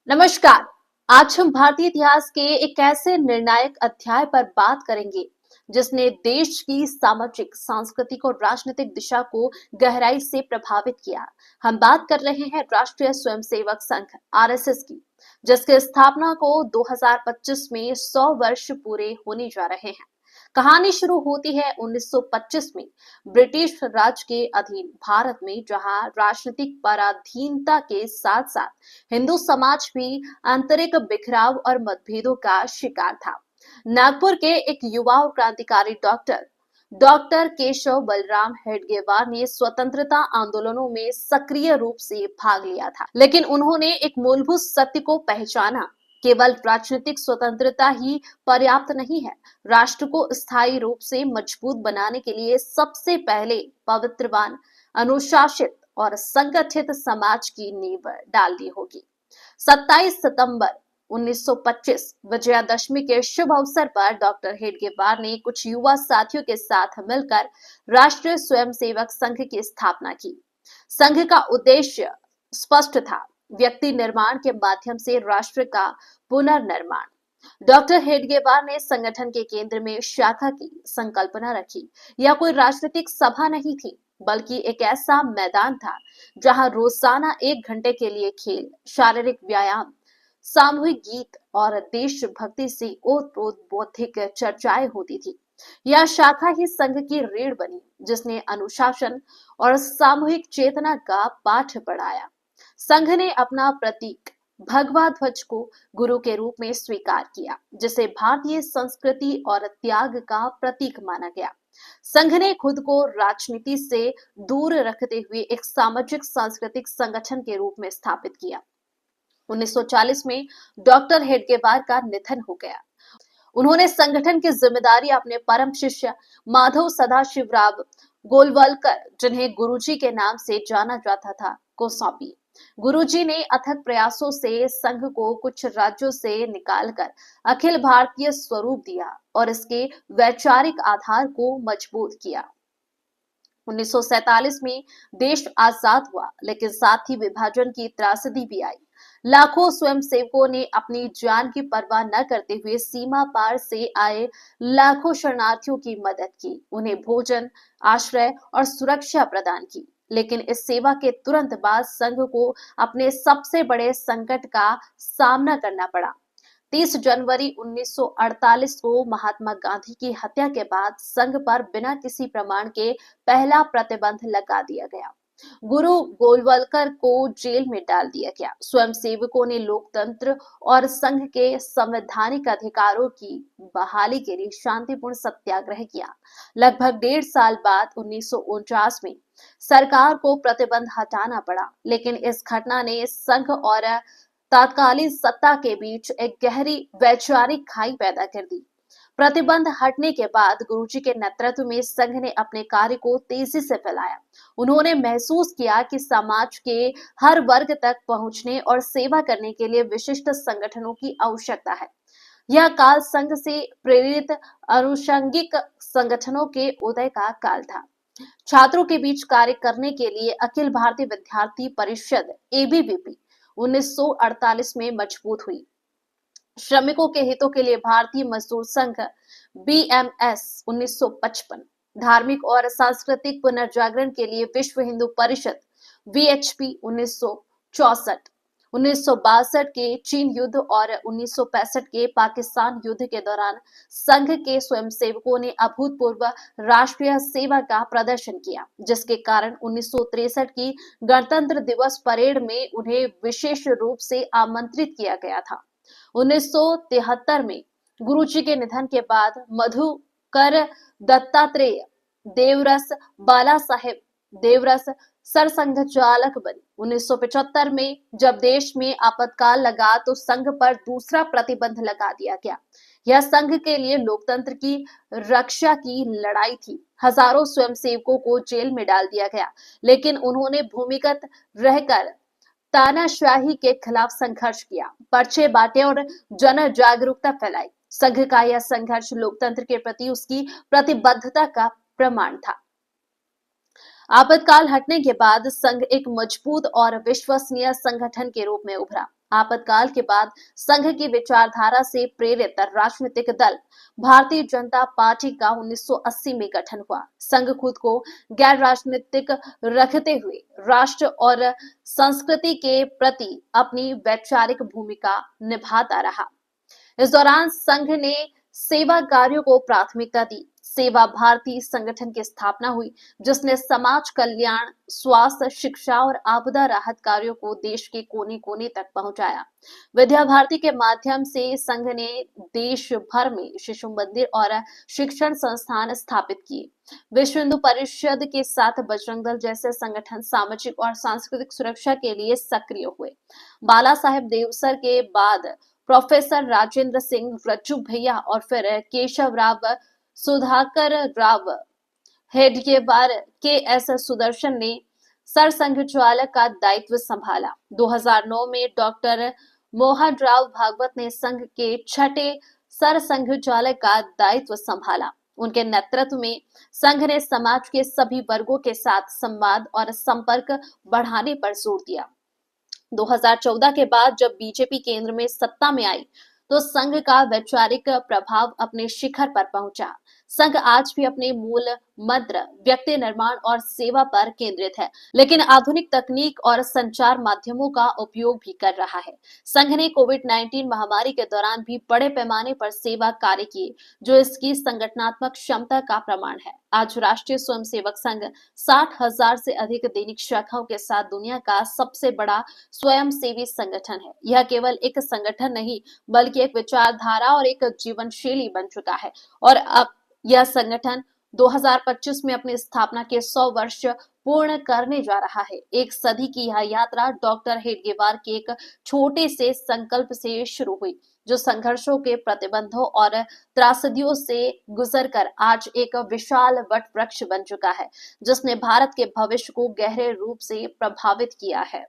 नमस्कार। आज हम भारतीय इतिहास के एक ऐसे निर्णायक अध्याय पर बात करेंगे जिसने देश की सामाजिक, सांस्कृतिक और राजनीतिक दिशा को गहराई से प्रभावित किया। हम बात कर रहे हैं राष्ट्रीय स्वयंसेवक संघ आरएसएस की, जिसकी स्थापना को 2025 में 100 वर्ष पूरे होने जा रहे हैं। कहानी शुरू होती है 1925 में ब्रिटिश राज के अधीन भारत में, जहां राजनीतिक पराधीनता के साथ साथ हिंदू समाज भी आंतरिक बिखराव और मतभेदों का शिकार था। नागपुर के एक युवा और क्रांतिकारी डॉक्टर डॉक्टर केशव बलराम हेडगेवार ने स्वतंत्रता आंदोलनों में सक्रिय रूप से भाग लिया था, लेकिन उन्होंने एक मूलभूत सत्य को पहचाना। केवल राजनीतिक स्वतंत्रता ही पर्याप्त नहीं है। राष्ट्र को स्थायी रूप से मजबूत बनाने के लिए सबसे पहले पवित्रवान, अनुशासित और संगठित समाज की नींव डालनी होगी। 27 सितंबर 1925 विजयादशमी के शुभ अवसर पर डॉक्टर हेडगेवार ने कुछ युवा साथियों के साथ मिलकर राष्ट्रीय स्वयंसेवक संघ की स्थापना की। संघ का उद्देश्य स्पष्ट था, व्यक्ति निर्माण के माध्यम से राष्ट्र का पुनर्निर्माण। डॉक्टर हेडगेवार ने संगठन के केंद्र में शाखा की संकल्पना रखी। यह कोई राजनीतिक सभा नहीं थी, बल्कि एक ऐसा मैदान था जहां रोजाना 1 घंटे के लिए खेल, शारीरिक व्यायाम, सामूहिक गीत और देशभक्ति से ओतप्रोत बौद्धिक चर्चाएं होती थी। यह शाखा ही संघ की रीढ़ बनी, जिसने अनुशासन और सामूहिक चेतना का पाठ पढ़ाया। संघ ने अपना प्रतीक भगवा ध्वज को गुरु के रूप में स्वीकार किया, जिसे भारतीय संस्कृति और त्याग का प्रतीक माना गया। संघ ने खुद को राजनीति से दूर रखते हुए एक सामाजिक सांस्कृतिक संगठन के रूप में स्थापित किया। 1940 में डॉक्टर हेडगेवार का निधन हो गया। उन्होंने संगठन की जिम्मेदारी अपने परम शिष्य माधव सदाशिवराव गोलवलकर, जिन्हें गुरुजी के नाम से जाना जाता था, को सौंपी। गुरुजी ने अथक प्रयासों से संघ को कुछ राज्यों से निकालकर अखिल भारतीय स्वरूप दिया और इसके वैचारिक आधार को मजबूत किया। 1947 में देश आजाद हुआ, लेकिन साथ ही विभाजन की त्रासदी भी आई। लाखों स्वयंसेवकों ने अपनी जान की परवाह न करते हुए सीमा पार से आए लाखों शरणार्थियों की मदद की, उन्हें भोजन, आश्रय और सुरक्षा प्रदान की। लेकिन इस सेवा के तुरंत बाद संघ को अपने सबसे बड़े संकट का सामना करना पड़ा। 30 जनवरी 1948 को महात्मा गांधी की हत्या के बाद संघ पर बिना किसी प्रमाण के पहला प्रतिबंध लगा दिया गया। गुरु गोलवलकर को जेल में डाल दिया गया। स्वयंसेवकों ने लोकतंत्र और संघ के संवैधानिक अधिकारों की बहाली के लिए शांतिपूर्ण सत्याग्रह किया। लगभग 1.5 साल बाद 1949 में सरकार को प्रतिबंध हटाना पड़ा, लेकिन इस घटना ने संघ और तात्कालिक सत्ता के बीच एक गहरी वैचारिक खाई पैदा कर दी। प्रतिबंध हटने के बाद गुरुजी के नेतृत्व में संघ ने अपने कार्य को तेजी से फैलाया। उन्होंने महसूस किया कि समाज के हर वर्ग तक पहुंचने और सेवा करने के लिए विशिष्ट संगठनों की आवश्यकता है। यह काल संघ से प्रेरित अनुषंगिक संगठनों के उदय का काल था। छात्रों के बीच कार्य करने के लिए अखिल भारतीय विद्यार्थी परिषद एबीवीपी 1948 में मजबूत हुई। श्रमिकों के हितों के लिए भारतीय मजदूर संघ बीएमएस 1955, धार्मिक और सांस्कृतिक पुनर्जागरण के लिए विश्व हिंदू परिषद वीएचपी 1964, 1962 के चीन युद्ध और 1965 के पाकिस्तान युद्ध के दौरान संघ के स्वयंसेवकों ने अभूतपूर्व राष्ट्रीय सेवा का प्रदर्शन किया, जिसके कारण 1963 की गणतंत्र दिवस परेड में उन्हें विशेष रूप से आमंत्रित किया गया था। 1973 में गुरुजी के निधन के बाद मधुकर दत्तात्रेय देवरस बाला साहेब देवरस सरसंघचालक बने। 1975 में जब देश में आपातकाल लगा तो संघ पर दूसरा प्रतिबंध लगा दिया गया। यह संघ के लिए लोकतंत्र की रक्षा की लड़ाई थी। हजारों स्वयंसेवकों को जेल में डाल दिया गया, लेकिन उन्होंने भूमिगत रहकर तानाशाही के खिलाफ संघर्ष किया, पर्चे बांटे और जन जागरूकता फैलाई। संघ का यह संघर्ष लोकतंत्र के प्रति उसकी प्रतिबद्धता का प्रमाण था। आपातकाल हटने के बाद संघ एक मजबूत और विश्वसनीय संगठन के रूप में उभरा। आपातकाल के बाद संघ की विचारधारा से प्रेरित राजनीतिक दल भारतीय जनता पार्टी का 1980 में गठन हुआ। संघ खुद को गैर राजनीतिक रखते हुए राष्ट्र और संस्कृति के प्रति अपनी वैचारिक भूमिका निभाता रहा। इस दौरान संघ ने सेवा कार्यों को प्राथमिकता दी। सेवा भारती संगठन की स्थापना हुई, जिसने समाज कल्याण, स्वास्थ्य, शिक्षा और आपदा राहत कार्यों को देश के कोने कोने तक पहुंचाया। विद्या भारती के माध्यम से संघ ने देश भर में शिशु मंदिर और शिक्षण संस्थान स्थापित किए। विश्व हिंदू परिषद के साथ बजरंग दल जैसे संगठन सामाजिक और सांस्कृतिक सुरक्षा के लिए सक्रिय हुए। बाला साहेब देवसर के बाद प्रोफेसर राजेंद्र सिंह, रज्जू भैया और फिर केशव राव, सुधाकर राव हेडगेवार, के एस सुदर्शन ने सरसंघचालक का दायित्व संभाला। 2009 में डॉक्टर मोहन राव भागवत ने संघ के छठे सरसंघचालक का दायित्व संभाला। उनके नेतृत्व में संघ ने समाज के सभी वर्गों के साथ संवाद और संपर्क बढ़ाने पर जोर दिया। 2014 के बाद जब बीजेपी केंद्र में सत्ता में आई, तो संघ का वैचारिक प्रभाव अपने शिखर पर पहुंचा। संघ आज भी अपने मूल मंत्र व्यक्ति निर्माण और सेवा पर केंद्रित है, लेकिन आधुनिक तकनीक और संचार माध्यमों का उपयोग भी कर रहा है। संघ ने कोविड-19 महामारी के दौरान भी बड़े पैमाने पर सेवा कार्य किए, जो इसकी संगठनात्मक क्षमता का प्रमाण है। आज राष्ट्रीय स्वयंसेवक संघ 60,000 से अधिक दैनिक शाखाओं के साथ दुनिया का सबसे बड़ा स्वयंसेवी संगठन है। यह केवल एक संगठन नहीं, बल्कि एक विचारधारा और एक जीवन शैली बन चुका है। और अब यह संगठन 2025 में अपनी स्थापना के 100 वर्ष पूर्ण करने जा रहा है। एक सदी की यह यात्रा डॉक्टर हेडगेवार के एक छोटे से संकल्प से शुरू हुई, जो संघर्षों के प्रतिबंधों और त्रासदियों से गुजरकर आज एक विशाल वट वृक्ष बन चुका है, जिसने भारत के भविष्य को गहरे रूप से प्रभावित किया है।